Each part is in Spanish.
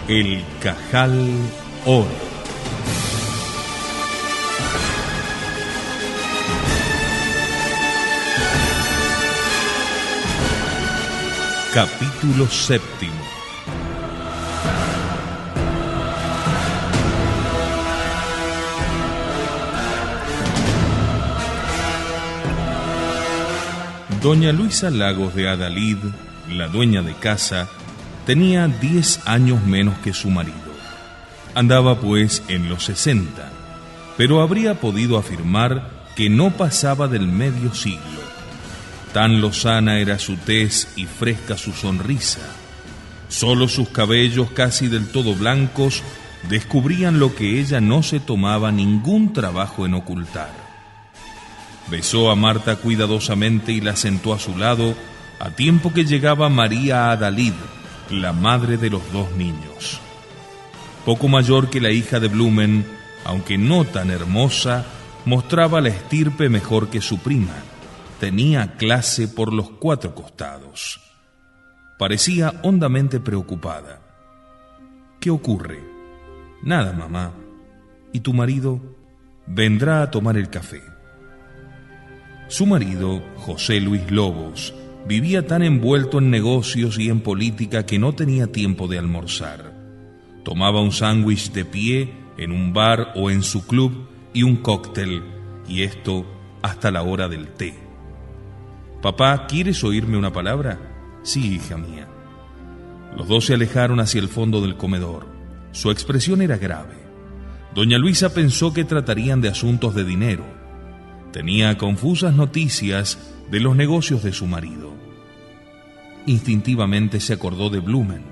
El Cajal Oro. Capítulo séptimo. Doña Luisa Lagos de Adalid, la dueña de casa, tenía 10 años menos que su marido. Andaba pues en los 60, pero habría podido afirmar que no pasaba del medio siglo. Tan lozana era su tez y fresca su sonrisa. Solo sus cabellos, casi del todo blancos, descubrían lo que ella no se tomaba ningún trabajo en ocultar. Besó a Marta cuidadosamente y la sentó a su lado, a tiempo que llegaba María Adalid, la madre de los 2 niños. Poco mayor que la hija de Blumen, aunque no tan hermosa, mostraba la estirpe mejor que su prima. Tenía clase por los 4 costados. Parecía hondamente preocupada. ¿Qué ocurre? Nada, mamá. ¿Y tu marido? Vendrá a tomar el café. Su marido, José Luis Lobos, vivía tan envuelto en negocios y en política que no tenía tiempo de almorzar. Tomaba un sándwich de pie en un bar o en su club y un cóctel, y esto hasta la hora del té. «Papá, ¿quieres oírme una palabra?» «Sí, hija mía». Los 2 se alejaron hacia el fondo del comedor. Su expresión era grave. Doña Luisa pensó que tratarían de asuntos de dinero. Tenía confusas noticias de los negocios de su marido. Instintivamente se acordó de Blumen,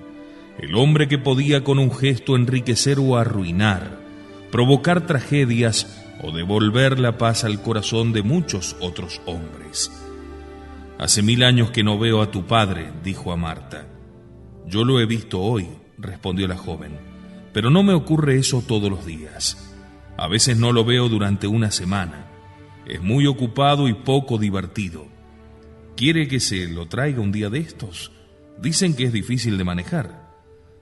el hombre que podía con un gesto enriquecer o arruinar, provocar tragedias o devolver la paz al corazón de muchos otros hombres. «Hace 1000 años que no veo a tu padre», dijo a Marta. «Yo lo he visto hoy», respondió la joven, «pero no me ocurre eso todos los días. A veces no lo veo durante una semana. Es muy ocupado y poco divertido. ¿Quiere que se lo traiga un día de estos? Dicen que es difícil de manejar.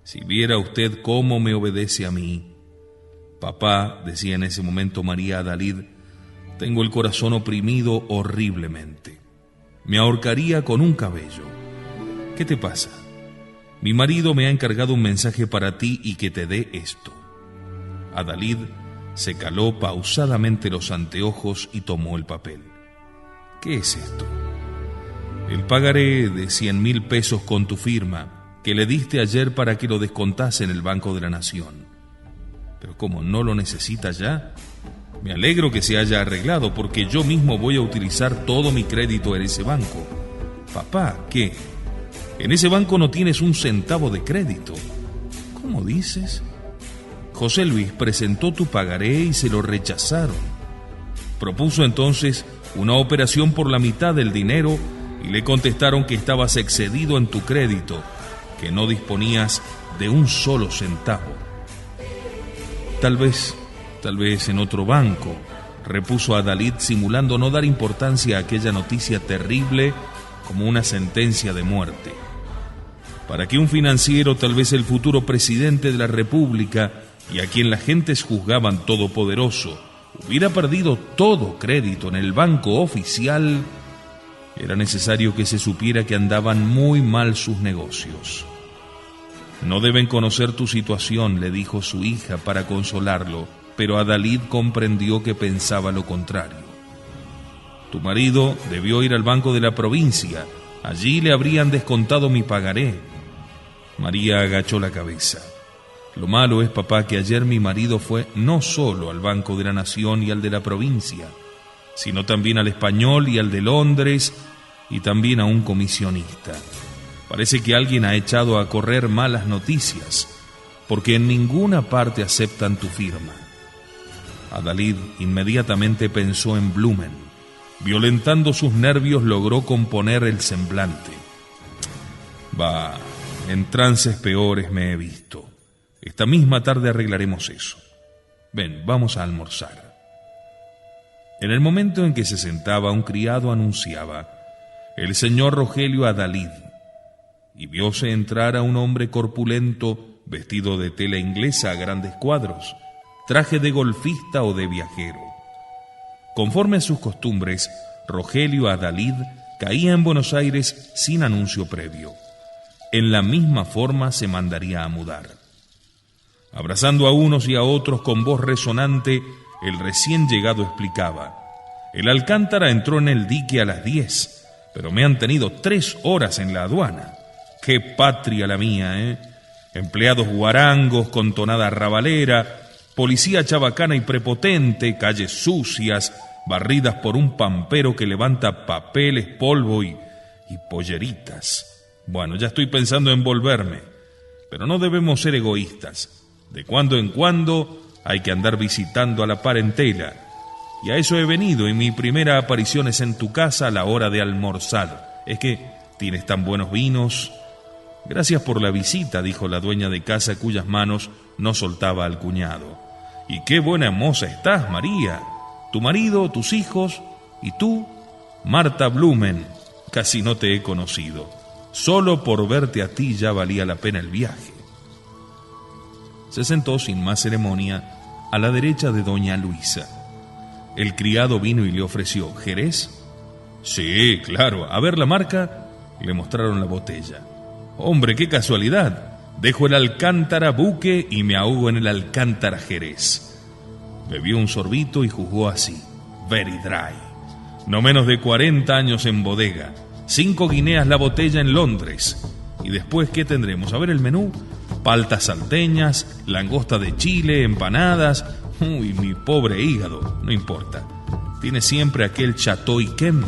Si viera usted cómo me obedece a mí». «Papá», decía en ese momento María Adalid, «tengo el corazón oprimido horriblemente. Me ahorcaría con un cabello. ¿Qué te pasa? Mi marido me ha encargado un mensaje para ti y que te dé esto». Adalid se caló pausadamente los anteojos y tomó el papel. «¿Qué es esto?» «El pagaré de 100,000 pesos con tu firma, que le diste ayer para que lo descontase en el Banco de la Nación». «Pero ¿cómo no lo necesita ya? Me alegro que se haya arreglado, porque yo mismo voy a utilizar todo mi crédito en ese banco». «Papá, ¿qué? En ese banco no tienes un centavo de crédito». «¿Cómo dices?» «José Luis presentó tu pagaré y se lo rechazaron. Propuso entonces una operación por la mitad del dinero y le contestaron que estabas excedido en tu crédito, que no disponías de un solo centavo». Tal vez en otro banco», repuso Adalid, simulando no dar importancia a aquella noticia terrible como una sentencia de muerte. «Para que un financiero, tal vez el futuro presidente de la República, y a quien las gentes juzgaban todopoderoso, hubiera perdido todo crédito en el banco oficial, era necesario que se supiera que andaban muy mal sus negocios». «No deben conocer tu situación», le dijo su hija para consolarlo, pero Adalid comprendió que pensaba lo contrario. «Tu marido debió ir al banco de la provincia, allí le habrían descontado mi pagaré». María agachó la cabeza. «Lo malo es, papá, que ayer mi marido fue no solo al Banco de la Nación y al de la provincia, sino también al Español y al de Londres, y también a un comisionista. Parece que alguien ha echado a correr malas noticias, porque en ninguna parte aceptan tu firma». Adalid inmediatamente pensó en Blumen. Violentando sus nervios, logró componer el semblante. «Bah, en trances peores me he visto. Esta misma tarde arreglaremos eso. Ven, vamos a almorzar». En el momento en que se sentaba, un criado anunciaba: «El señor Rogelio Adalid», y vióse entrar a un hombre corpulento vestido de tela inglesa a grandes cuadros, traje de golfista o de viajero. Conforme a sus costumbres, Rogelio Adalid caía en Buenos Aires sin anuncio previo. En la misma forma se mandaría a mudar. Abrazando a unos y a otros con voz resonante, el recién llegado explicaba: el Alcántara entró en el dique a las 10, pero me han tenido 3 horas en la aduana. ¡Qué patria la mía, eh! Empleados guarangos con tonada rabalera, policía chabacana y prepotente, calles sucias, barridas por un pampero que levanta papeles, polvo y polleritas. Bueno, ya estoy pensando en volverme, pero no debemos ser egoístas. De cuando en cuando hay que andar visitando a la parentela. Y a eso he venido, y mi primera aparición es en tu casa a la hora de almorzar. Es que tienes tan buenos vinos. Gracias por la visita, dijo la dueña de casa, cuyas manos no soltaba al cuñado. Y qué buena moza estás, María. Tu marido, tus hijos y tú, Marta Blumen. Casi no te he conocido. Solo por verte a ti ya valía la pena el viaje. Se sentó sin más ceremonia a la derecha de doña Luisa. El criado vino y le ofreció: ¿Jerez? Sí, claro. A ver la marca. Le mostraron la botella. Hombre, qué casualidad. Dejo el Alcántara buque y me ahogo en el Alcántara Jerez. Bebió un sorbito y juzgó así: very dry. No menos de 40 años en bodega. 5 guineas la botella en Londres. Y después, ¿qué tendremos? A ver el menú. Paltas salteñas, langosta de Chile, empanadas. Uy, mi pobre hígado. No importa. Tiene siempre aquel Chateau Yquem.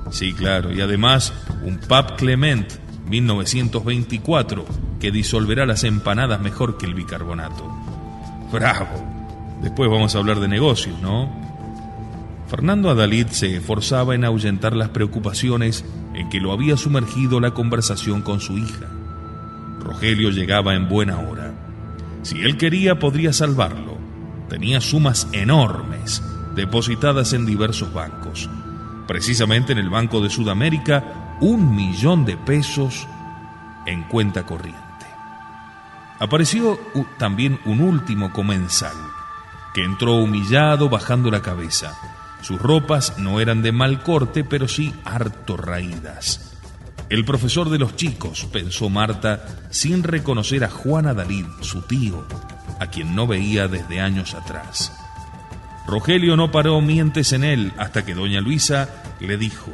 Sí, claro. Y además, un Pape Clement 1924 que disolverá las empanadas mejor que el bicarbonato. ¡Bravo! Después vamos a hablar de negocios, ¿no? Fernando Adalid se esforzaba en ahuyentar las preocupaciones en que lo había sumergido la conversación con su hija. Rogelio llegaba en buena hora. Si él quería, podría salvarlo. Tenía sumas enormes depositadas en diversos bancos. Precisamente en el Banco de Sudamérica, 1 millón de pesos en cuenta corriente. Apareció también un último comensal, que entró humillado, bajando la cabeza. Sus ropas no eran de mal corte, pero sí harto raídas. El profesor de los chicos, pensó Marta, sin reconocer a Juan Adalid, su tío, a quien no veía desde años atrás. Rogelio no paró mientes en él hasta que doña Luisa le dijo: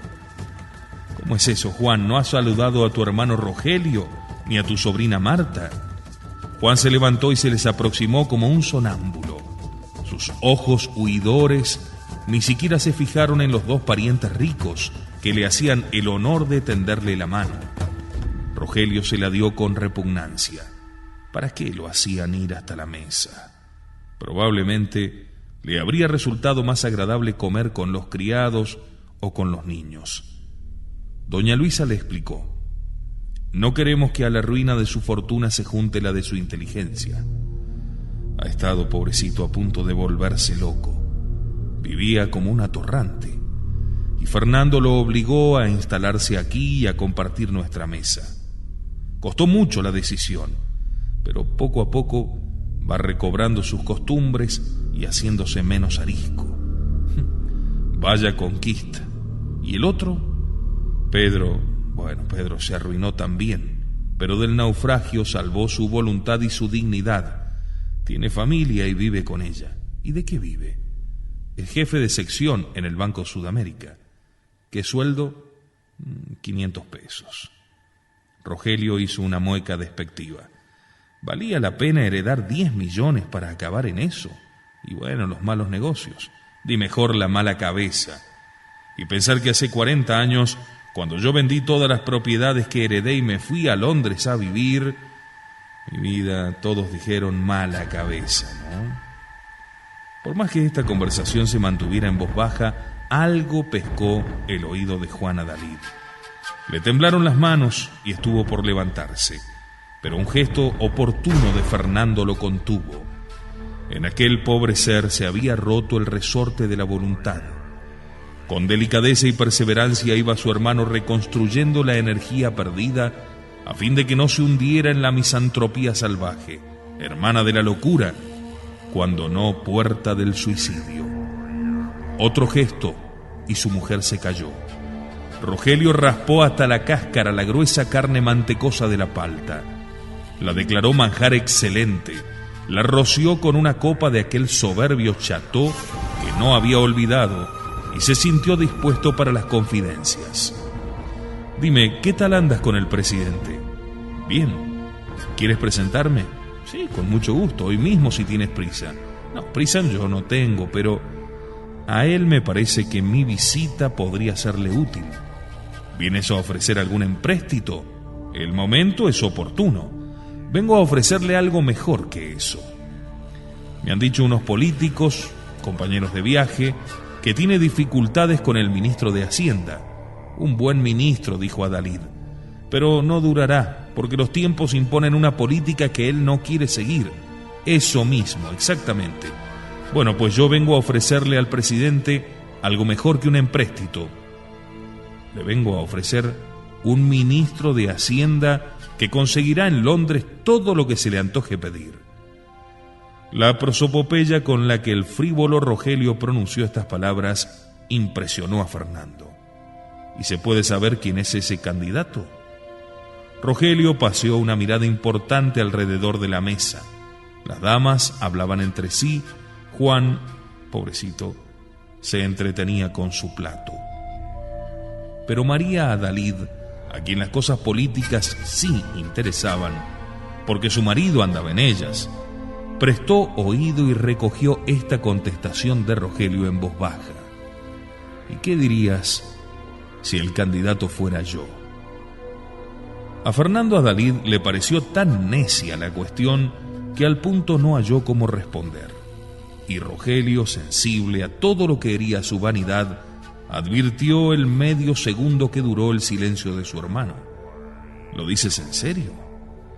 ¿Cómo es eso, Juan? ¿No has saludado a tu hermano Rogelio ni a tu sobrina Marta? Juan se levantó y se les aproximó como un sonámbulo. Sus ojos huidores ni siquiera se fijaron en los 2 parientes ricos que le hacían el honor de tenderle la mano. Rogelio se la dio con repugnancia. ¿Para qué lo hacían ir hasta la mesa? Probablemente le habría resultado más agradable comer con los criados o con los niños. Doña Luisa le explicó: no queremos que a la ruina de su fortuna se junte la de su inteligencia. Ha estado, pobrecito, a punto de volverse loco. Vivía como un atorrante, y Fernando lo obligó a instalarse aquí y a compartir nuestra mesa. Costó mucho la decisión, pero poco a poco va recobrando sus costumbres y haciéndose menos arisco. Vaya conquista. ¿Y el otro? Pedro se arruinó también, pero del naufragio salvó su voluntad y su dignidad. Tiene familia y vive con ella. ¿Y de qué vive? El jefe de sección en el Banco Sudamérica. ¿Qué sueldo? 500 pesos. Rogelio hizo una mueca despectiva. ¿Valía la pena heredar 10 millones para acabar en eso? Y bueno, los malos negocios. Di mejor la mala cabeza. Y pensar que hace 40 años, cuando yo vendí todas las propiedades que heredé y me fui a Londres a vivir, mi vida, todos dijeron mala cabeza, ¿no? Por más que esta conversación se mantuviera en voz baja, algo pescó el oído de Juan Adalid. Le temblaron las manos y estuvo por levantarse, pero un gesto oportuno de Fernando lo contuvo. En aquel pobre ser se había roto el resorte de la voluntad. Con delicadeza y perseverancia iba su hermano reconstruyendo la energía perdida a fin de que no se hundiera en la misantropía salvaje, hermana de la locura, cuando no puerta del suicidio. Otro gesto y su mujer se cayó. Rogelio raspó hasta la cáscara la gruesa carne mantecosa de la palta. La declaró manjar excelente, la roció con una copa de aquel soberbio cható que no había olvidado y se sintió dispuesto para las confidencias. Dime, ¿qué tal andas con el presidente? Bien. ¿Quieres presentarme? Sí, con mucho gusto, hoy mismo si tienes prisa. No, prisa yo no tengo, pero a él me parece que mi visita podría serle útil. ¿Vienes a ofrecer algún empréstito? El momento es oportuno. Vengo a ofrecerle algo mejor que eso. Me han dicho unos políticos, compañeros de viaje, que tiene dificultades con el ministro de Hacienda. Un buen ministro, dijo Adalid, pero no durará, porque los tiempos imponen una política que él no quiere seguir. Eso mismo, exactamente. Bueno, pues yo vengo a ofrecerle al presidente algo mejor que un empréstito. Le vengo a ofrecer un ministro de Hacienda que conseguirá en Londres todo lo que se le antoje pedir. La prosopopeya con la que el frívolo Rogelio pronunció estas palabras impresionó a Fernando. ¿Y se puede saber quién es ese candidato? Rogelio paseó una mirada importante alrededor de la mesa. Las damas hablaban entre sí. Juan, pobrecito, se entretenía con su plato. Pero María Adalid, a quien las cosas políticas sí interesaban, porque su marido andaba en ellas, prestó oído y recogió esta contestación de Rogelio en voz baja. ¿Y qué dirías si el candidato fuera yo? A Fernando Adalid le pareció tan necia la cuestión que al punto no halló cómo responder. Y Rogelio, sensible a todo lo que hería su vanidad, advirtió el medio segundo que duró el silencio de su hermano. ¿Lo dices en serio?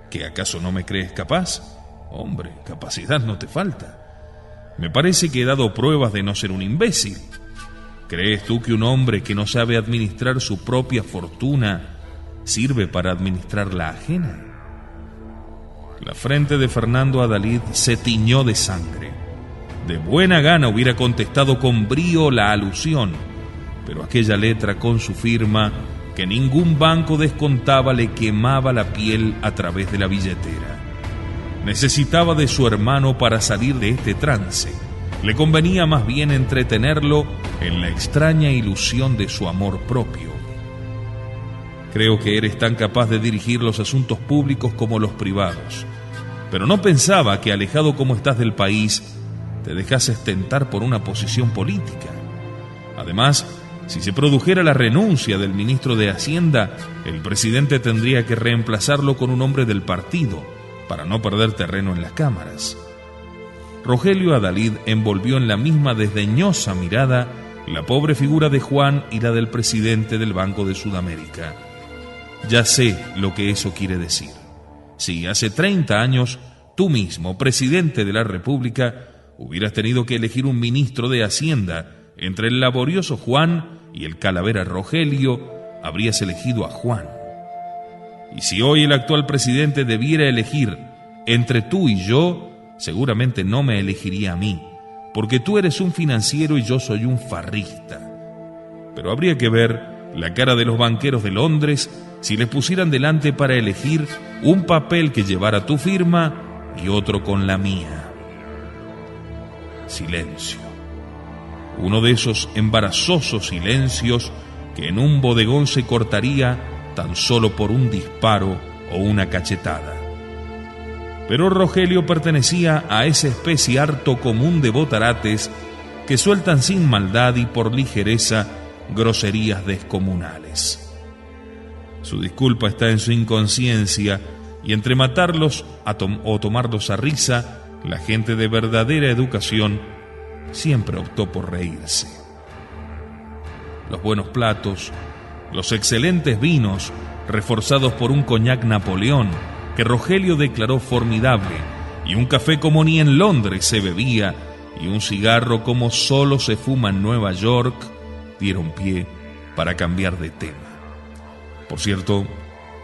¿Que acaso no me crees capaz? Hombre, capacidad no te falta. Me parece que he dado pruebas de no ser un imbécil. ¿Crees tú que un hombre que no sabe administrar su propia fortuna sirve para administrar la ajena? La frente de Fernando Adalid se tiñó de sangre. De buena gana hubiera contestado con brío la alusión, pero aquella letra con su firma, que ningún banco descontaba, le quemaba la piel a través de la billetera. Necesitaba de su hermano para salir de este trance. Le convenía más bien entretenerlo en la extraña ilusión de su amor propio. Creo que eres tan capaz de dirigir los asuntos públicos como los privados, pero no pensaba que, alejado como estás del país, te dejases tentar por una posición política. Además, si se produjera la renuncia del ministro de Hacienda, el presidente tendría que reemplazarlo con un hombre del partido, para no perder terreno en las cámaras. Rogelio Adalid envolvió en la misma desdeñosa mirada la pobre figura de Juan y la del presidente del Banco de Sudamérica. Ya sé lo que eso quiere decir. Si hace 30 años, tú mismo, presidente de la República, hubieras tenido que elegir un ministro de Hacienda entre el laborioso Juan y el calavera Rogelio, habrías elegido a Juan. Y si hoy el actual presidente debiera elegir entre tú y yo, seguramente no me elegiría a mí, porque tú eres un financiero y yo soy un farrista. Pero habría que ver la cara de los banqueros de Londres si les pusieran delante para elegir un papel que llevara tu firma y otro con la mía. Silencio. Uno de esos embarazosos silencios que en un bodegón se cortaría tan solo por un disparo o una cachetada. Pero Rogelio pertenecía a esa especie harto común de botarates que sueltan sin maldad y por ligereza groserías descomunales. Su disculpa está en su inconsciencia, y entre matarlos o tomarlos a risa, la gente de verdadera educación siempre optó por reírse. Los buenos platos, los excelentes vinos, reforzados por un coñac Napoleón, que Rogelio declaró formidable, y un café como ni en Londres se bebía, y un cigarro como solo se fuma en Nueva York, dieron pie para cambiar de tema. Por cierto,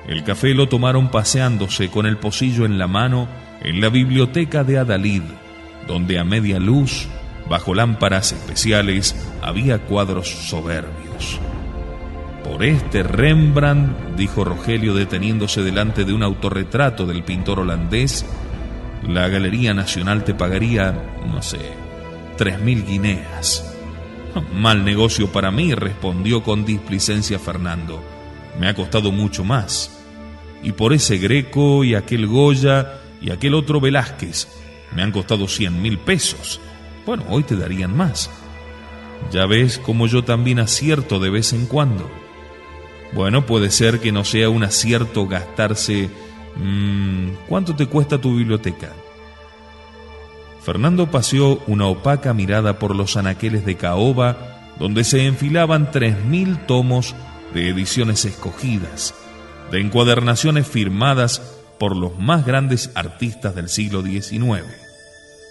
El café lo tomaron paseándose con el pocillo en la mano en la biblioteca de Adalid, donde a media luz, bajo lámparas especiales, había cuadros soberbios. Por este Rembrandt, dijo Rogelio deteniéndose delante de un autorretrato del pintor holandés, la Galería Nacional te pagaría, no sé, 3.000 guineas. Mal negocio para mí, respondió con displicencia Fernando. Me ha costado mucho más. Y por ese Greco y aquel Goya y aquel otro Velázquez me han costado 100.000 pesos. Bueno, hoy te darían más. Ya ves como yo también acierto de vez en cuando. Bueno, puede ser que no sea un acierto gastarse... ¿Cuánto te cuesta tu biblioteca? Fernando paseó una opaca mirada por los anaqueles de caoba, donde se enfilaban 3.000 tomos de ediciones escogidas, de encuadernaciones firmadas por los más grandes artistas del siglo XIX.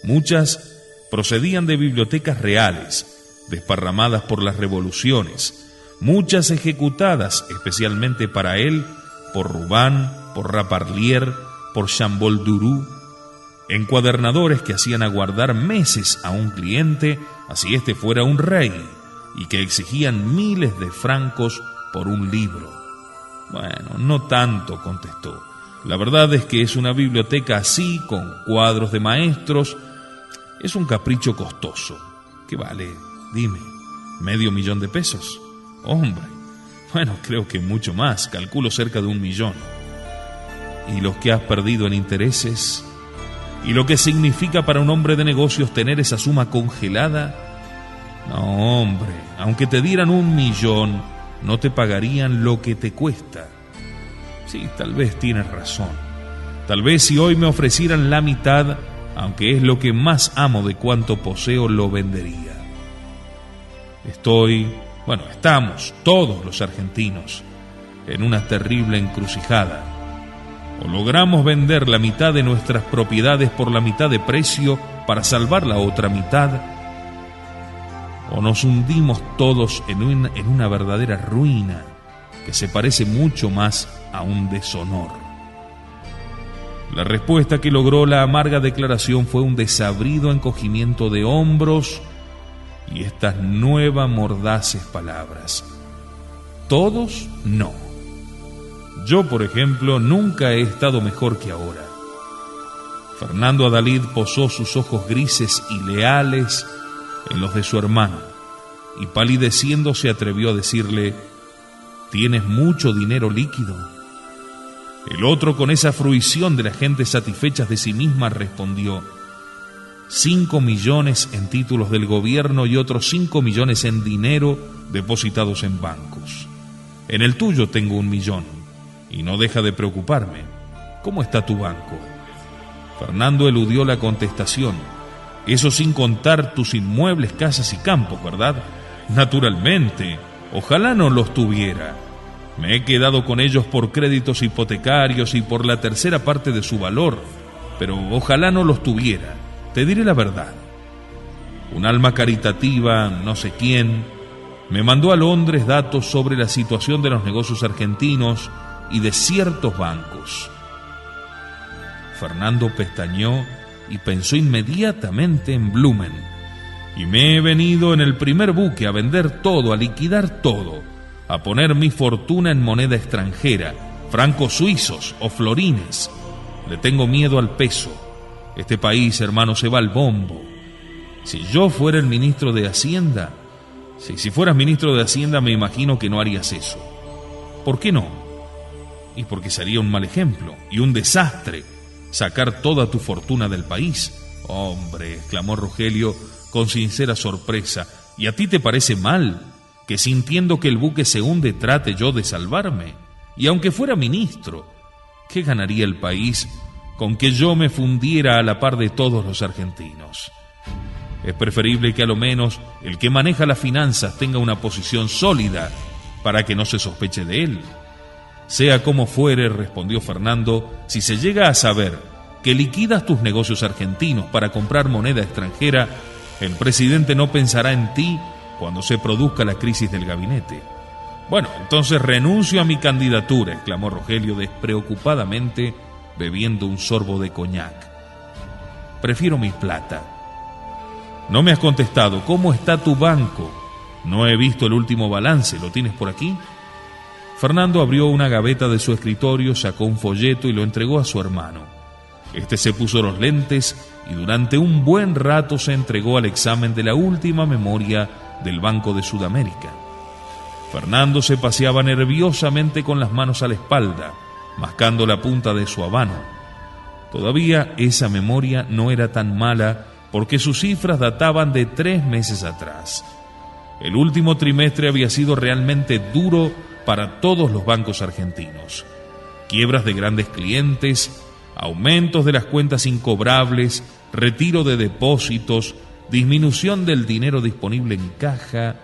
Muchas procedían de bibliotecas reales, desparramadas por las revoluciones, muchas ejecutadas especialmente para él por Rubán, por Raparlier, por Chambol-Duru, encuadernadores que hacían aguardar meses a un cliente, así este fuera un rey, y que exigían miles de francos por un libro. Bueno, no tanto, contestó. La verdad es que es una biblioteca así, con cuadros de maestros. Es un capricho costoso. ¿Qué vale? Dime, ¿500.000 de pesos? Hombre, bueno, creo que mucho más, calculo cerca de 1.000.000. ¿Y los que has perdido en intereses? ¿Y lo que significa para un hombre de negocios tener esa suma congelada? No, hombre, aunque te dieran 1.000.000, no te pagarían lo que te cuesta. Sí, tal vez tienes razón. Tal vez si hoy me ofrecieran la mitad, aunque es lo que más amo de cuanto poseo, lo vendería. Estamos todos los argentinos en una terrible encrucijada. O logramos vender la mitad de nuestras propiedades por la mitad de precio para salvar la otra mitad, o nos hundimos todos en una verdadera ruina que se parece mucho más a un deshonor. La respuesta que logró la amarga declaración fue un desabrido encogimiento de hombros y estas nuevas mordaces palabras: todos no. Yo, por ejemplo, nunca he estado mejor que ahora. Fernando Adalid posó sus ojos grises y leales en los de su hermano, y palideciendo se atrevió a decirle: ¿tienes mucho dinero líquido? El otro, con esa fruición de la gente satisfechas de sí misma, respondió: 5 millones en títulos del gobierno y otros 5 millones en dinero depositados en bancos. En el tuyo tengo 1 millón. Y no deja de preocuparme. ¿Cómo está tu banco? Fernando eludió la contestación. Eso sin contar tus inmuebles, casas y campos, ¿verdad? Naturalmente. Ojalá no los tuviera. Me he quedado con ellos por créditos hipotecarios y por la tercera parte de su valor. Pero ojalá no los tuviera. Te diré la verdad. Un alma caritativa, no sé quién, me mandó a Londres datos sobre la situación de los negocios argentinos y de ciertos bancos. Fernando pestañeó y pensó inmediatamente en Blumen. Y me he venido en el primer buque a vender todo, a liquidar todo, a poner mi fortuna en moneda extranjera, francos suizos o florines. Le tengo miedo al peso. Este país, hermano, se va al bombo. Si yo fuera el ministro de Hacienda, si fueras ministro de Hacienda, me imagino que no harías eso. ¿Por qué no? Y porque sería un mal ejemplo y un desastre sacar toda tu fortuna del país. Hombre, exclamó Rogelio con sincera sorpresa, ¿y a ti te parece mal que sintiendo que el buque se hunde trate yo de salvarme? Y aunque fuera ministro, ¿qué ganaría el país con que yo me fundiera a la par de todos los argentinos? Es preferible que a lo menos el que maneja las finanzas tenga una posición sólida para que no se sospeche de él. Sea como fuere, respondió Fernando, si se llega a saber que liquidas tus negocios argentinos para comprar moneda extranjera, el presidente no pensará en ti cuando se produzca la crisis del gabinete. Bueno, entonces renuncio a mi candidatura, exclamó Rogelio despreocupadamente, bebiendo un sorbo de coñac. Prefiero mi plata. No me has contestado. ¿Cómo está tu banco? No he visto el último balance. ¿Lo tienes por aquí? Fernando abrió una gaveta de su escritorio, sacó un folleto y lo entregó a su hermano. Este se puso los lentes y durante un buen rato se entregó al examen de la última memoria del Banco de Sudamérica. Fernando se paseaba nerviosamente con las manos a la espalda, mascando la punta de su habano. Todavía esa memoria no era tan mala porque sus cifras databan de 3 meses atrás. El último trimestre había sido realmente duro para todos los bancos argentinos. Quiebras de grandes clientes, aumentos de las cuentas incobrables, retiro de depósitos, disminución del dinero disponible en caja.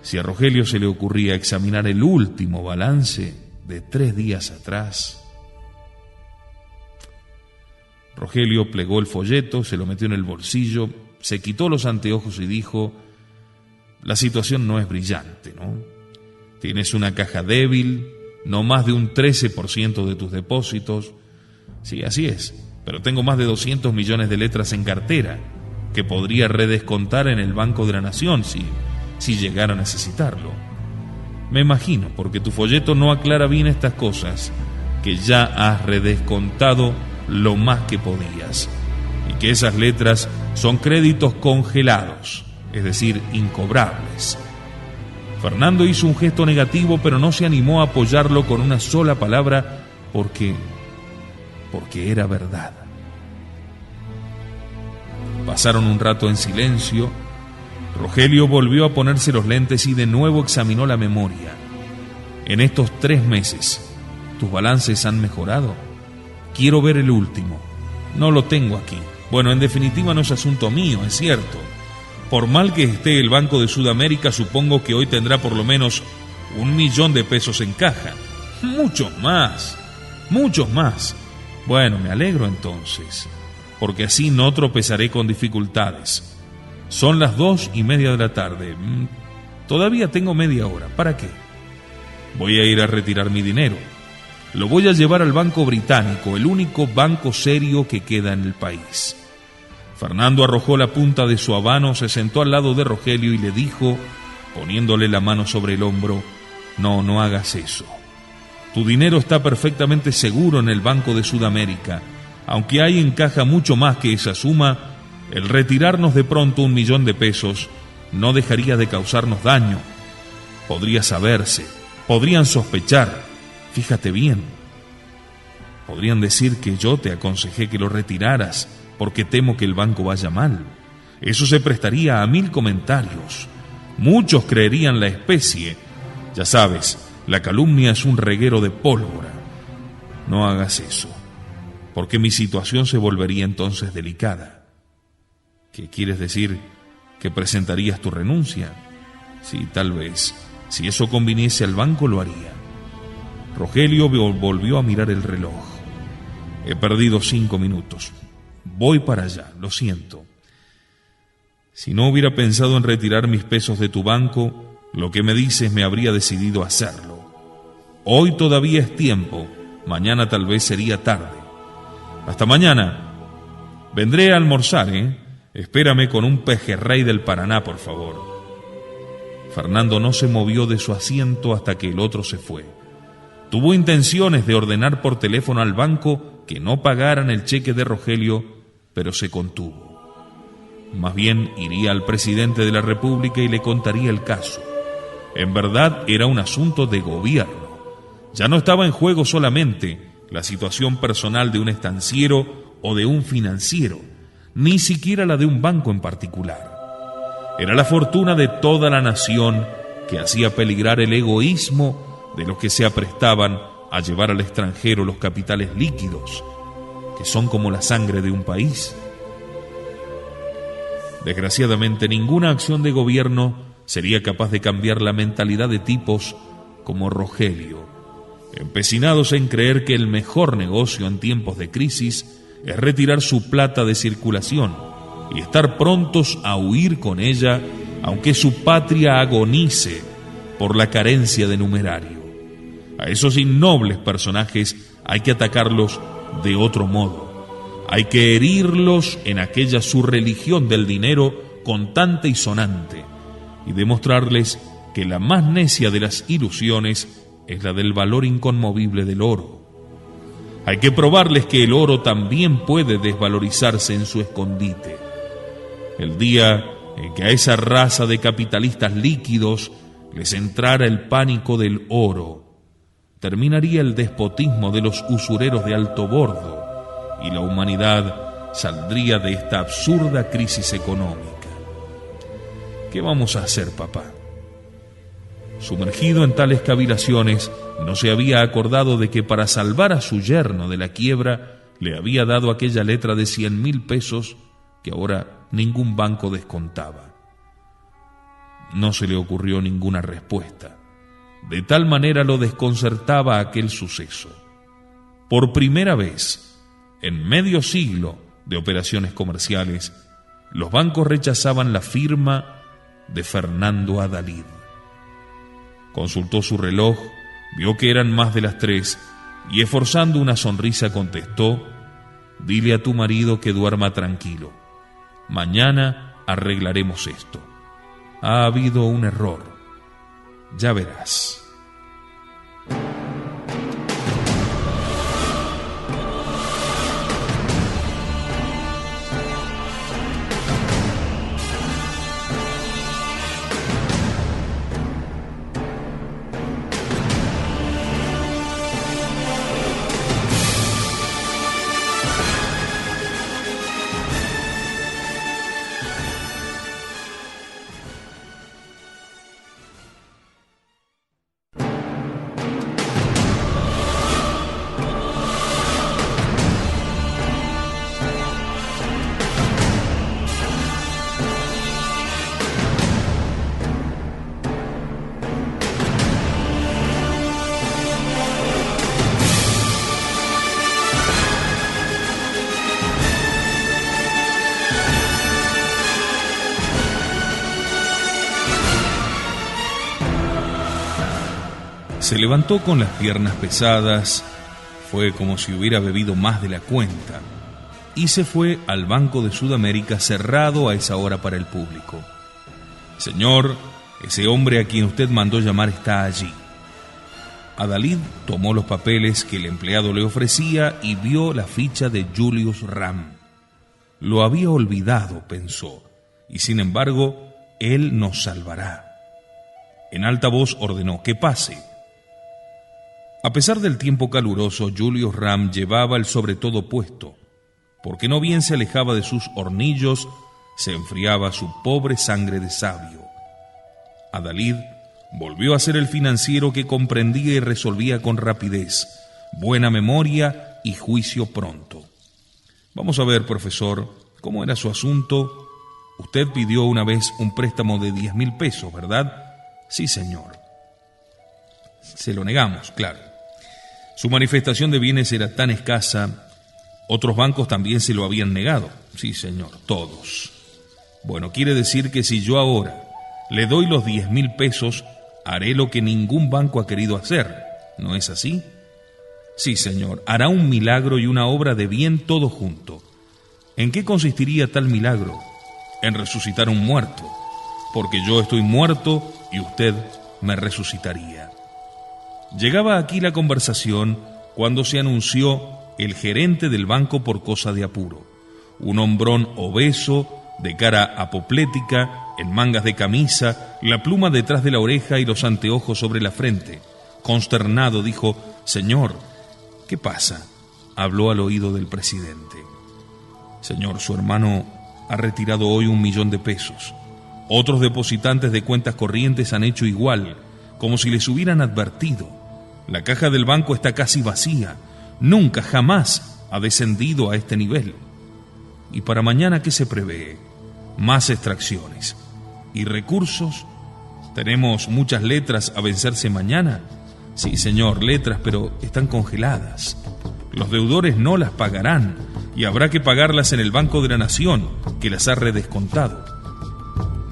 Si a Rogelio se le ocurría examinar el último balance de 3 días atrás... Rogelio plegó el folleto, se lo metió en el bolsillo, se quitó los anteojos y dijo: la situación no es brillante, ¿no? Tienes una caja débil, no más de un 13% de tus depósitos. Sí, así es, pero tengo más de 200 millones de letras en cartera que podría redescontar en el Banco de la Nación si llegara a necesitarlo. Me imagino, porque tu folleto no aclara bien estas cosas, que ya has redescontado lo más que podías, y que esas letras son créditos congelados, es decir, incobrables. Fernando hizo un gesto negativo, pero no se animó a apoyarlo con una sola palabra, porque era verdad. Pasaron un rato en silencio. Rogelio volvió a ponerse los lentes y de nuevo examinó la memoria. En estos 3 meses, ¿tus balances han mejorado? Quiero ver el último. No lo tengo aquí. Bueno, en definitiva no es asunto mío, es cierto. Por mal que esté el Banco de Sudamérica, supongo que hoy tendrá por lo menos 1 millón de pesos en caja. Muchos más. Bueno, me alegro entonces, porque así no tropezaré con dificultades. Son las 2:30 de la tarde. Todavía tengo media hora. ¿Para qué? Voy a ir a retirar mi dinero. Lo voy a llevar al Banco Británico, el único banco serio que queda en el país. Fernando arrojó la punta de su habano, se sentó al lado de Rogelio y le dijo, poniéndole la mano sobre el hombro: no hagas eso. Tu dinero está perfectamente seguro en el Banco de Sudamérica. Aunque hay en caja mucho más que esa suma, el retirarnos de pronto 1 millón de pesos no dejaría de causarnos daño. Podría saberse, podrían sospechar. Fíjate bien, podrían decir que yo te aconsejé que lo retiraras porque temo que el banco vaya mal. Eso se prestaría a 1000 comentarios. Muchos creerían la especie. Ya sabes, la calumnia es un reguero de pólvora. No hagas eso, porque mi situación se volvería entonces delicada. ¿Qué quieres decir? ¿Que presentarías tu renuncia? Sí, tal vez. Si eso conviniese al banco, lo haría. Rogelio volvió a mirar el reloj. He perdido 5 minutos. Voy para allá, lo siento. Si no hubiera pensado en retirar mis pesos de tu banco, lo que me dices me habría decidido a hacerlo. Hoy todavía es tiempo, mañana tal vez sería tarde. Hasta mañana. Vendré a almorzar, ¿eh? Espérame con un pejerrey del Paraná, por favor. Fernando no se movió de su asiento hasta que el otro se fue. Tuvo intenciones de ordenar por teléfono al banco que no pagaran el cheque de Rogelio, pero se contuvo. Más bien iría al presidente de la República y le contaría el caso. En verdad era un asunto de gobierno. Ya no estaba en juego solamente la situación personal de un estanciero o de un financiero, ni siquiera la de un banco en particular. Era la fortuna de toda la nación que hacía peligrar el egoísmo de los que se aprestaban a llevar al extranjero los capitales líquidos, que son como la sangre de un país. Desgraciadamente, ninguna acción de gobierno sería capaz de cambiar la mentalidad de tipos como Rogelio, empecinados en creer que el mejor negocio en tiempos de crisis es retirar su plata de circulación y estar prontos a huir con ella, aunque su patria agonice por la carencia de numerario. A esos innobles personajes hay que atacarlos de otro modo. Hay que herirlos en aquella su religión del dinero contante y sonante, y demostrarles que la más necia de las ilusiones es la del valor inconmovible del oro. Hay que probarles que el oro también puede desvalorizarse en su escondite. El día en que a esa raza de capitalistas líquidos les entrara el pánico del oro, terminaría el despotismo de los usureros de alto bordo y la humanidad saldría de esta absurda crisis económica. ¿Qué vamos a hacer, papá? Sumergido en tales cavilaciones, no se había acordado de que para salvar a su yerno de la quiebra le había dado aquella letra de 100,000 pesos que ahora ningún banco descontaba. No se le ocurrió ninguna respuesta. De tal manera lo desconcertaba aquel suceso. Por primera vez, en medio siglo de operaciones comerciales, los bancos rechazaban la firma de Fernando Adalid. Consultó su reloj, vio que eran más de las 3 y, esforzando una sonrisa, contestó: «Dile a tu marido que duerma tranquilo. Mañana arreglaremos esto. Ha habido un error. Ya verás». Se levantó con las piernas pesadas, fue como si hubiera bebido más de la cuenta, y se fue al Banco de Sudamérica, cerrado a esa hora para el público. «Señor, ese hombre a quien usted mandó llamar está allí». Adalid tomó los papeles que el empleado le ofrecía y vio la ficha de Julius Ram. Lo había olvidado, pensó, y sin embargo, él nos salvará. En alta voz ordenó: «Que pase». A pesar del tiempo caluroso, Julius Ram llevaba el sobretodo puesto, porque no bien se alejaba de sus hornillos, se enfriaba su pobre sangre de sabio. Adalid volvió a ser el financiero que comprendía y resolvía con rapidez, buena memoria y juicio pronto. «Vamos a ver, profesor, ¿cómo era su asunto? Usted pidió una vez un préstamo de 10,000 pesos, ¿verdad?» «Sí, señor». «Se lo negamos, claro. Su manifestación de bienes era tan escasa, otros bancos también se lo habían negado». «Sí, señor, todos». «Bueno, quiere decir que si yo ahora le doy los 10,000 pesos, haré lo que ningún banco ha querido hacer, ¿no es así?» «Sí, señor, hará un milagro y una obra de bien todo junto». «¿En qué consistiría tal milagro?» «En resucitar un muerto, porque yo estoy muerto y usted me resucitaría». Llegaba aquí la conversación cuando se anunció el gerente del banco por cosa de apuro, un hombrón obeso, de cara apoplética, en mangas de camisa, la pluma detrás de la oreja y los anteojos sobre la frente. Consternado dijo: «Señor, ¿qué pasa?». Habló al oído del presidente. «Señor, su hermano ha retirado hoy 1,000,000 de pesos. Otros depositantes de cuentas corrientes han hecho igual, como si les hubieran advertido. La caja del banco está casi vacía. Nunca, jamás ha descendido a este nivel. Y para mañana, ¿qué se prevé? Más extracciones. ¿Y recursos? ¿Tenemos muchas letras a vencerse mañana?». «Sí, señor, letras, pero están congeladas. Los deudores no las pagarán y habrá que pagarlas en el Banco de la Nación, que las ha redescontado».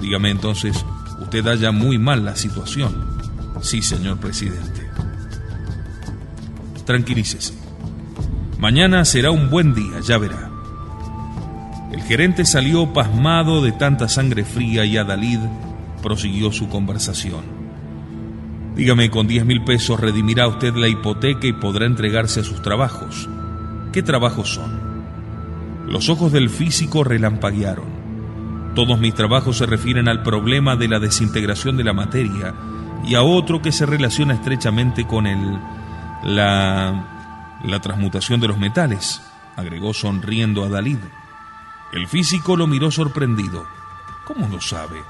«Dígame entonces, usted halla muy mal la situación». Sí, señor presidente. Tranquilícese. Mañana será un buen día, ya verá. El gerente salió pasmado de tanta sangre fría y Adalid prosiguió su conversación. Dígame, con 10.000 pesos redimirá usted la hipoteca y podrá entregarse a sus trabajos. ¿Qué trabajos son? Los ojos del físico relampaguearon. Todos mis trabajos se refieren al problema de la desintegración de la materia y a otro que se relaciona estrechamente con la transmutación de los metales, agregó sonriendo Adalid. El físico lo miró sorprendido. ¿Cómo lo sabe?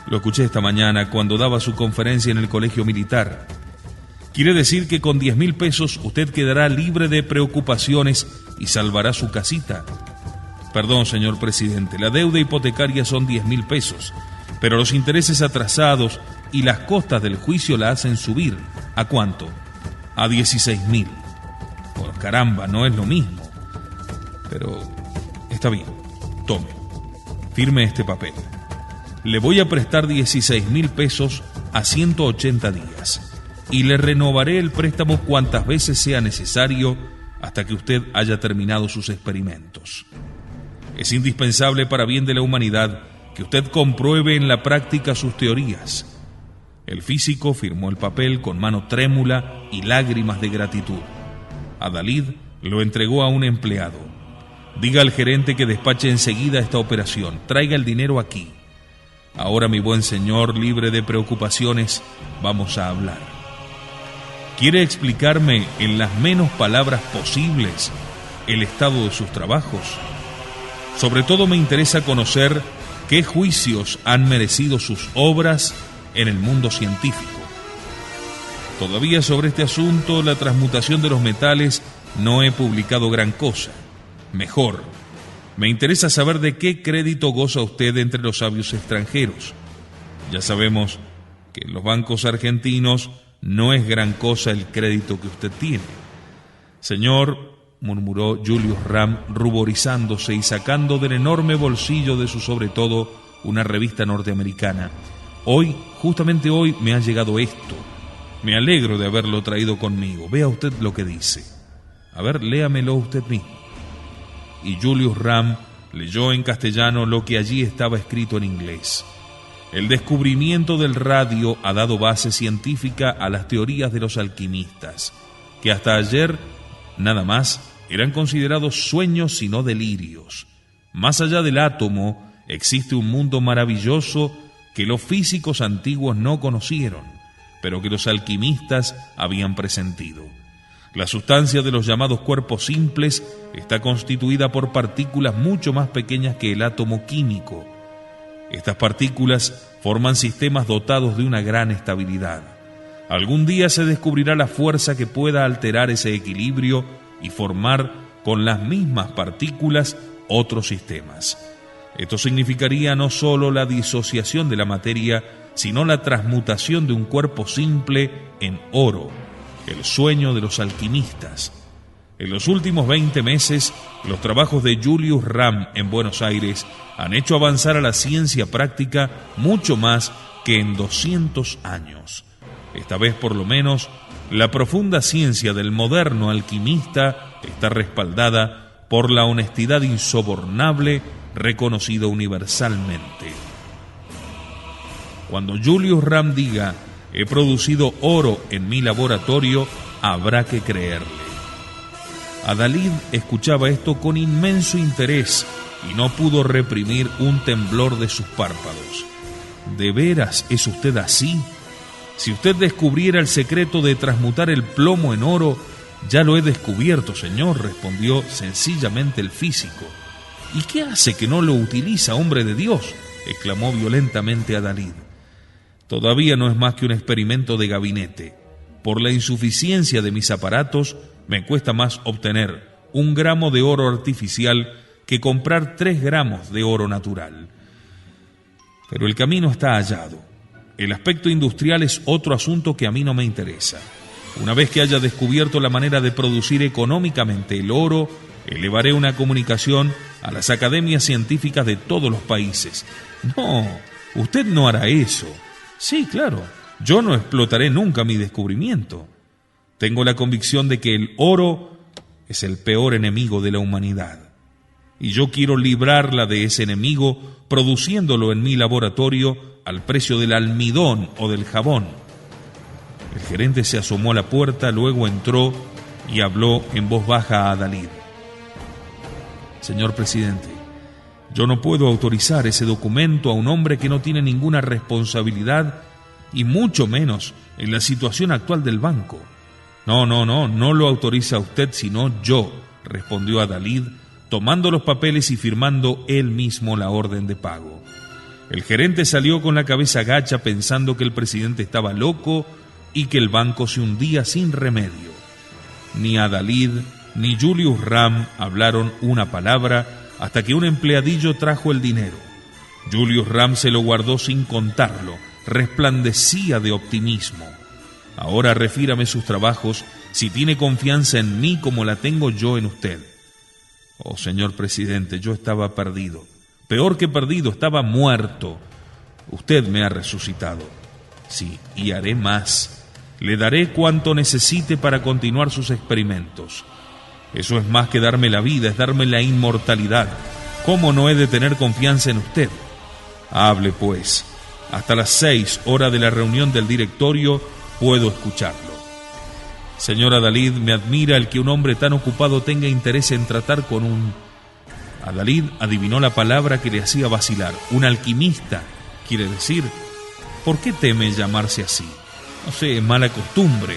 Lo escuché esta mañana cuando daba su conferencia en el colegio militar. Quiere decir que con 10.000 pesos usted quedará libre de preocupaciones y salvará su casita. Perdón, señor presidente, la deuda hipotecaria son 10.000 pesos, pero los intereses atrasados y las costas del juicio la hacen subir. ¿A cuánto? A 16.000. Por caramba, no es lo mismo. Pero está bien, tome, firme este papel. Le voy a prestar 16.000 pesos a 180 días y le renovaré el préstamo cuantas veces sea necesario hasta que usted haya terminado sus experimentos. Es indispensable para bien de la humanidad que usted compruebe en la práctica sus teorías. El físico firmó el papel con mano trémula y lágrimas de gratitud. Adalid lo entregó a un empleado. Diga al gerente que despache enseguida esta operación. Traiga el dinero aquí. Ahora, mi buen señor, libre de preocupaciones, vamos a hablar. ¿Quiere explicarme en las menos palabras posibles el estado de sus trabajos? Sobre todo me interesa conocer qué juicios han merecido sus obras en el mundo científico. Todavía sobre este asunto, la transmutación de los metales, no he publicado gran cosa. Mejor, me interesa saber de qué crédito goza usted entre los sabios extranjeros. Ya sabemos que en los bancos argentinos no es gran cosa el crédito que usted tiene. Señor, murmuró Julius Ram, ruborizándose y sacando del enorme bolsillo de su sobretodo una revista norteamericana. Justamente hoy me ha llegado esto. Me alegro de haberlo traído conmigo. Vea usted lo que dice. A ver, léamelo usted mismo. Y Julius Ram leyó en castellano lo que allí estaba escrito en inglés. El descubrimiento del radio ha dado base científica a las teorías de los alquimistas, que hasta ayer nada más eran considerados sueños y no delirios. Más allá del átomo existe un mundo maravilloso que los físicos antiguos no conocieron, pero que los alquimistas habían presentido. La sustancia de los llamados cuerpos simples está constituida por partículas mucho más pequeñas que el átomo químico. Estas partículas forman sistemas dotados de una gran estabilidad. Algún día se descubrirá la fuerza que pueda alterar ese equilibrio y formar con las mismas partículas otros sistemas. Esto significaría no solo la disociación de la materia, sino la transmutación de un cuerpo simple en oro, el sueño de los alquimistas. En los últimos 20 meses, los trabajos de Julius Ram en Buenos Aires han hecho avanzar a la ciencia práctica mucho más que en 200 años. Esta vez, por lo menos, la profunda ciencia del moderno alquimista está respaldada por la honestidad insobornable reconocida universalmente. Cuando Julius Ram diga: he producido oro en mi laboratorio, habrá que creerle. Adalid escuchaba esto con inmenso interés y no pudo reprimir un temblor de sus párpados. ¿De veras es usted así? Si usted descubriera el secreto de transmutar el plomo en oro, ya lo he descubierto, señor, respondió sencillamente el físico. ¿Y qué hace que no lo utiliza, hombre de Dios?, exclamó violentamente Adalid. Todavía no es más que un experimento de gabinete. Por la insuficiencia de mis aparatos, me cuesta más obtener 1 gramo de oro artificial que comprar 3 gramos de oro natural. Pero el camino está hallado. El aspecto industrial es otro asunto que a mí no me interesa. Una vez que haya descubierto la manera de producir económicamente el oro, elevaré una comunicación a las academias científicas de todos los países. No, usted no hará eso. Sí, claro, Yo no explotaré nunca mi descubrimiento. Tengo la convicción de que el oro es el peor enemigo de la humanidad. Y yo quiero librarla de ese enemigo produciéndolo en mi laboratorio al precio del almidón o del jabón. El gerente se asomó a la puerta, luego entró y habló en voz baja a Adalid. Señor presidente, yo no puedo autorizar ese documento a un hombre que no tiene ninguna responsabilidad y mucho menos en la situación actual del banco. No lo autoriza usted sino yo, respondió Adalid, tomando los papeles y firmando él mismo la orden de pago. El gerente salió con la cabeza gacha pensando que el presidente estaba loco y que el banco se hundía sin remedio. Ni Adalid ni Julius Ram hablaron una palabra hasta que un empleadillo trajo el dinero. Julius Ram se lo guardó sin contarlo, resplandecía de optimismo. Ahora refírame sus trabajos si tiene confianza en mí como la tengo yo en usted. Oh, señor presidente, yo estaba perdido. Peor que perdido, estaba muerto. Usted me ha resucitado. Sí, y haré más. Le daré cuanto necesite para continuar sus experimentos. Eso es más que darme la vida, es darme la inmortalidad. ¿Cómo no he de tener confianza en usted? Hable, pues. Hasta las 6 horas de la reunión del directorio puedo escucharlo. Señor Adalid, me admira el que un hombre tan ocupado tenga interés en tratar con un... Adalid adivinó la palabra que le hacía vacilar. Un alquimista, quiere decir. ¿Por qué teme llamarse así? No sé, mala costumbre.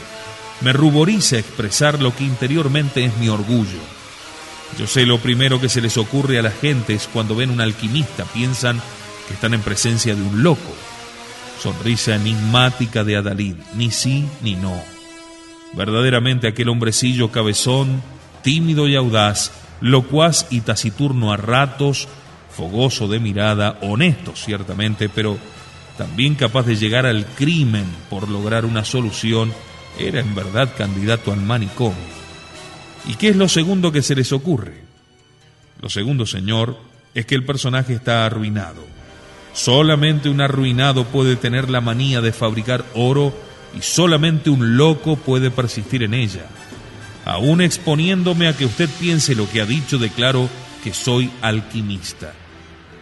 Me ruboriza expresar lo que interiormente es mi orgullo. Yo sé lo primero que se les ocurre a la gente es cuando ven un alquimista, piensan que están en presencia de un loco. Sonrisa enigmática de Adalid, ni sí ni no. Verdaderamente aquel hombrecillo cabezón, tímido y audaz, locuaz y taciturno a ratos, fogoso de mirada, honesto ciertamente, pero también capaz de llegar al crimen por lograr una solución, era en verdad candidato al manicomio. ¿Y qué es lo segundo que se les ocurre? Lo segundo, señor, es que el personaje está arruinado. Solamente un arruinado puede tener la manía de fabricar oro y solamente un loco puede persistir en ella. Aún exponiéndome a que usted piense lo que ha dicho, declaro que soy alquimista.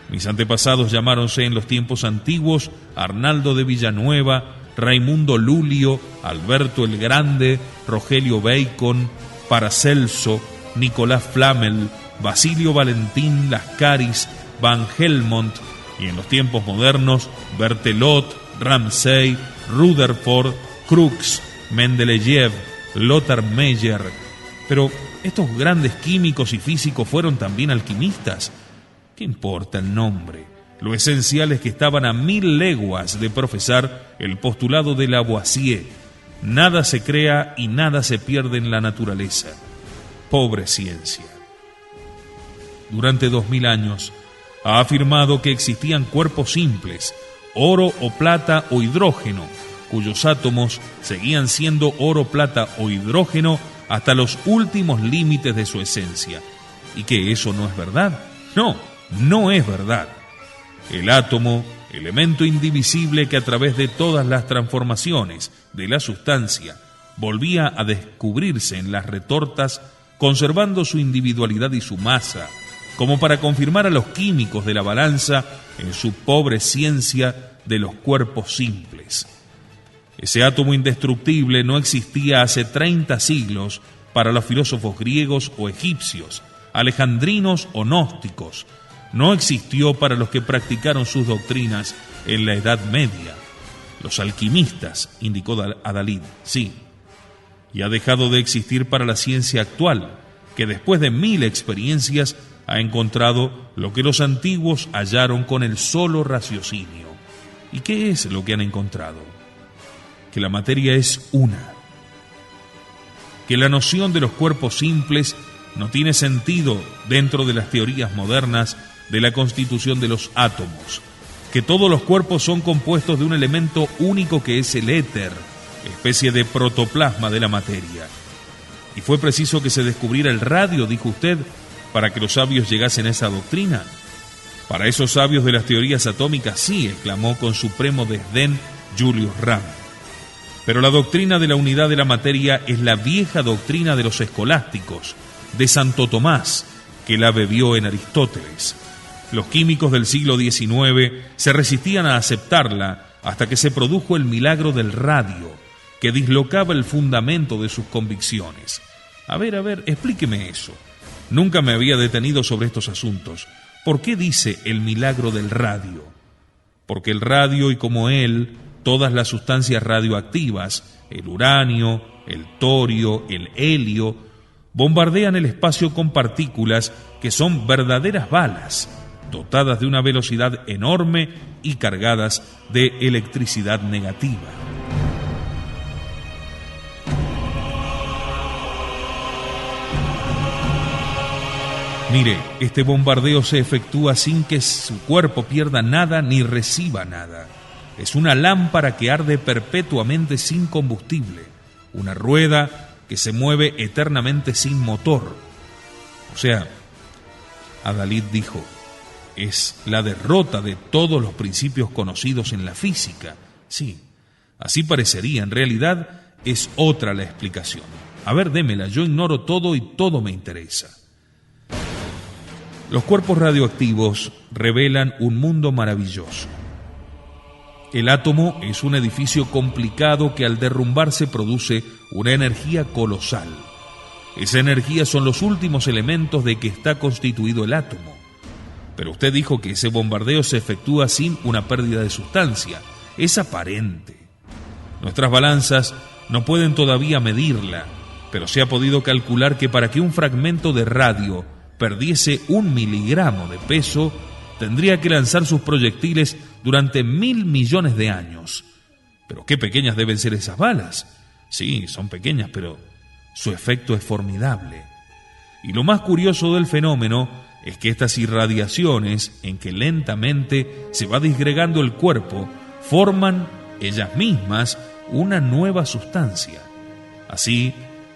Mis antepasados llamáronse en los tiempos antiguos Arnaldo de Villanueva, Raimundo Lulio, Alberto el Grande, Rogelio Bacon, Paracelso, Nicolás Flamel, Basilio Valentín Lascaris, Van Helmont, y en los tiempos modernos Berthelot, Ramsay, Rutherford, Crookes, Mendeleev, Lothar Meyer. Pero estos grandes químicos y físicos fueron también alquimistas. ¿Qué importa el nombre? Lo esencial es que estaban a 1000 leguas de profesar el postulado de Lavoisier. Nada se crea y nada se pierde en la naturaleza. Pobre ciencia. Durante 2000 años ha afirmado que existían cuerpos simples, oro o plata o hidrógeno, cuyos átomos seguían siendo oro, plata o hidrógeno hasta los últimos límites de su esencia. ¿Y que eso no es verdad? No es verdad. El átomo, elemento indivisible que a través de todas las transformaciones de la sustancia volvía a descubrirse en las retortas, conservando su individualidad y su masa, como para confirmar a los químicos de la balanza en su pobre ciencia de los cuerpos simples. Ese átomo indestructible no existía hace 30 siglos para los filósofos griegos o egipcios, alejandrinos o gnósticos. No existió para los que practicaron sus doctrinas en la Edad Media. Los alquimistas, indicó Adalid, sí. Y ha dejado de existir para la ciencia actual, que después de 1000 experiencias ha encontrado lo que los antiguos hallaron con el solo raciocinio. ¿Y qué es lo que han encontrado? Que la materia es una. Que la noción de los cuerpos simples no tiene sentido dentro de las teorías modernas de la constitución de los átomos. Que todos los cuerpos son compuestos de un elemento único que es el éter, especie de protoplasma de la materia. Y fue preciso que se descubriera el radio, dijo usted, para que los sabios llegasen a esa doctrina. Para esos sabios de las teorías atómicas sí, exclamó con supremo desdén Julius Ram. Pero la doctrina de la unidad de la materia es la vieja doctrina de los escolásticos, de Santo Tomás, que la bebió en Aristóteles. Los químicos del siglo XIX se resistían a aceptarla hasta que se produjo el milagro del radio, que dislocaba el fundamento de sus convicciones. A ver, explíqueme eso. Nunca me había detenido sobre estos asuntos. ¿Por qué dice el milagro del radio? Porque el radio y como él, todas las sustancias radioactivas, el uranio, el torio, el helio, bombardean el espacio con partículas que son verdaderas balas, dotadas de una velocidad enorme y cargadas de electricidad negativa. Mire, este bombardeo se efectúa sin que su cuerpo pierda nada ni reciba nada. Es una lámpara que arde perpetuamente sin combustible, una rueda que se mueve eternamente sin motor. O sea, Adalid dijo, es la derrota de todos los principios conocidos en la física. Sí, así parecería, en realidad es otra la explicación. A ver, démela, yo ignoro todo y todo me interesa. Los cuerpos radioactivos revelan un mundo maravilloso. El átomo es un edificio complicado que al derrumbarse produce una energía colosal. Esa energía son los últimos elementos de que está constituido el átomo. Pero usted dijo que ese bombardeo se efectúa sin una pérdida de sustancia. Es aparente. Nuestras balanzas no pueden todavía medirla, pero se ha podido calcular que para que un fragmento de radio perdiese 1 miligramo de peso, tendría que lanzar sus proyectiles durante 1.000 millones de años. Pero qué pequeñas deben ser esas balas. Sí, son pequeñas, pero su efecto es formidable. Y lo más curioso del fenómeno es que estas irradiaciones, en que lentamente se va disgregando el cuerpo, forman ellas mismas una nueva sustancia. Así,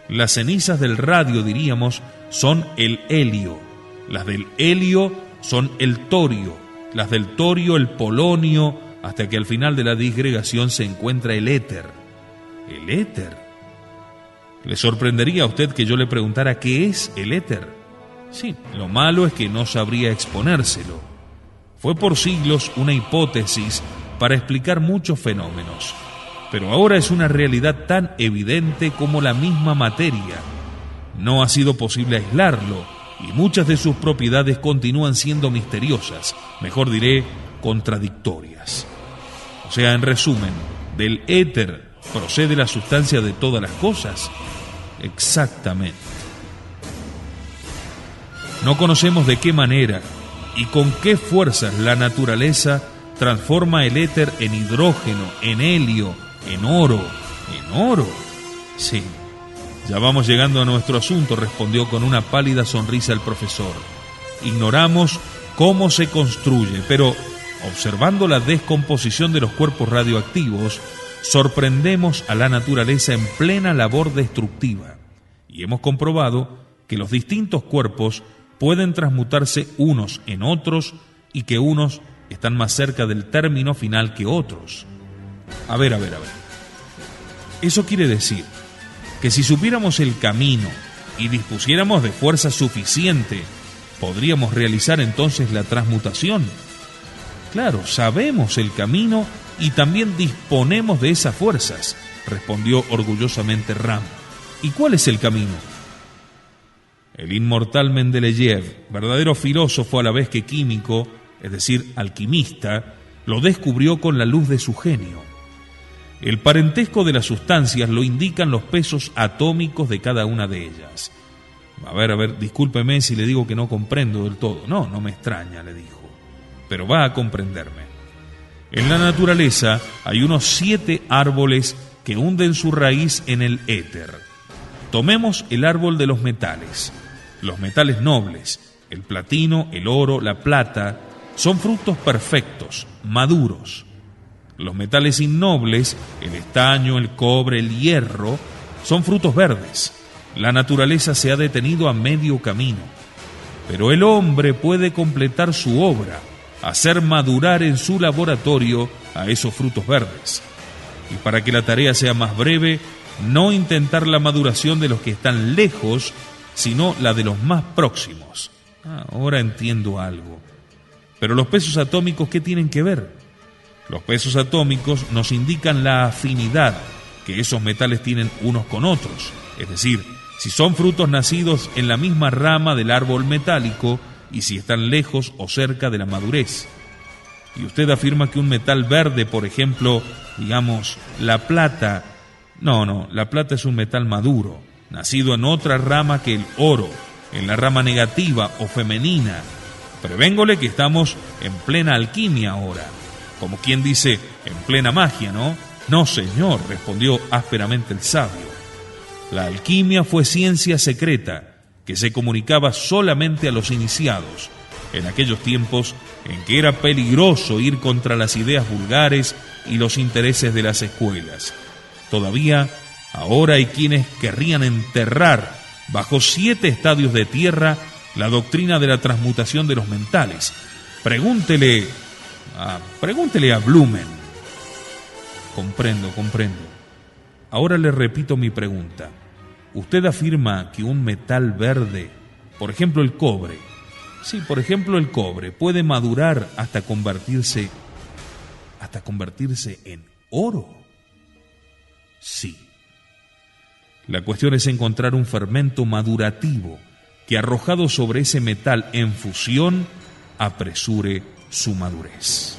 las cenizas del radio, diríamos, son el helio, las del helio son el torio, las del torio el polonio, hasta que al final de la disgregación se encuentra el éter. ¿El éter? ¿Le sorprendería a usted que yo le preguntara qué es el éter? Sí, lo malo es que no sabría exponérselo. Fue por siglos una hipótesis para explicar muchos fenómenos, pero ahora es una realidad tan evidente como la misma materia. No ha sido posible aislarlo y muchas de sus propiedades continúan siendo misteriosas, mejor diré, contradictorias. O sea, en resumen, ¿del éter procede la sustancia de todas las cosas? Exactamente. No conocemos de qué manera y con qué fuerzas la naturaleza transforma el éter en hidrógeno, en helio, en oro. ¿En oro? Sí. Ya vamos llegando a nuestro asunto, respondió con una pálida sonrisa el profesor. Ignoramos cómo se construye, pero observando la descomposición de los cuerpos radioactivos, sorprendemos a la naturaleza en plena labor destructiva. Y hemos comprobado que los distintos cuerpos pueden transmutarse unos en otros y que unos están más cerca del término final que otros. A ver. Eso quiere decir que si supiéramos el camino y dispusiéramos de fuerza suficiente, ¿podríamos realizar entonces la transmutación? Claro, sabemos el camino y también disponemos de esas fuerzas, respondió orgullosamente Ram. ¿Y cuál es el camino? El inmortal Mendeleev, verdadero filósofo a la vez que químico, es decir, alquimista, lo descubrió con la luz de su genio. El parentesco de las sustancias lo indican los pesos atómicos de cada una de ellas. A ver, discúlpeme si le digo que no comprendo del todo. No me extraña, le dijo, pero va a comprenderme. En la naturaleza hay unos 7 árboles que hunden su raíz en el éter. Tomemos el árbol de los metales nobles, el platino, el oro, la plata, son frutos perfectos, maduros. Los metales innobles, el estaño, el cobre, el hierro, son frutos verdes. La naturaleza se ha detenido a medio camino, pero el hombre puede completar su obra, hacer madurar en su laboratorio a esos frutos verdes. y para que la tarea sea más breve, no intentar la maduración de los que están lejos, sino la de los más próximos. Ahora entiendo algo. Pero los pesos atómicos, ¿qué tienen que ver? Los pesos atómicos nos indican la afinidad que esos metales tienen unos con otros, es decir, si son frutos nacidos en la misma rama del árbol metálico y si están lejos o cerca de la madurez. Y usted afirma que un metal verde, por ejemplo, digamos, la plata, la plata es un metal maduro, nacido en otra rama que el oro, en la rama negativa o femenina. Prevéngole que estamos en plena alquimia ahora, como quien dice, en plena magia, ¿no? No, señor, respondió ásperamente el sabio. La alquimia fue ciencia secreta que se comunicaba solamente a los iniciados, en aquellos tiempos en que era peligroso ir contra las ideas vulgares y los intereses de las escuelas. Todavía, ahora hay quienes querrían enterrar bajo 7 estadios de tierra la doctrina de la transmutación de los mentales. Pregúntele a Blumen. Comprendo. Ahora le repito mi pregunta. Usted afirma que un metal verde, por ejemplo el cobre, puede madurar hasta convertirse en oro. Sí. La cuestión es encontrar un fermento madurativo que, arrojado sobre ese metal en fusión, apresure su madurez.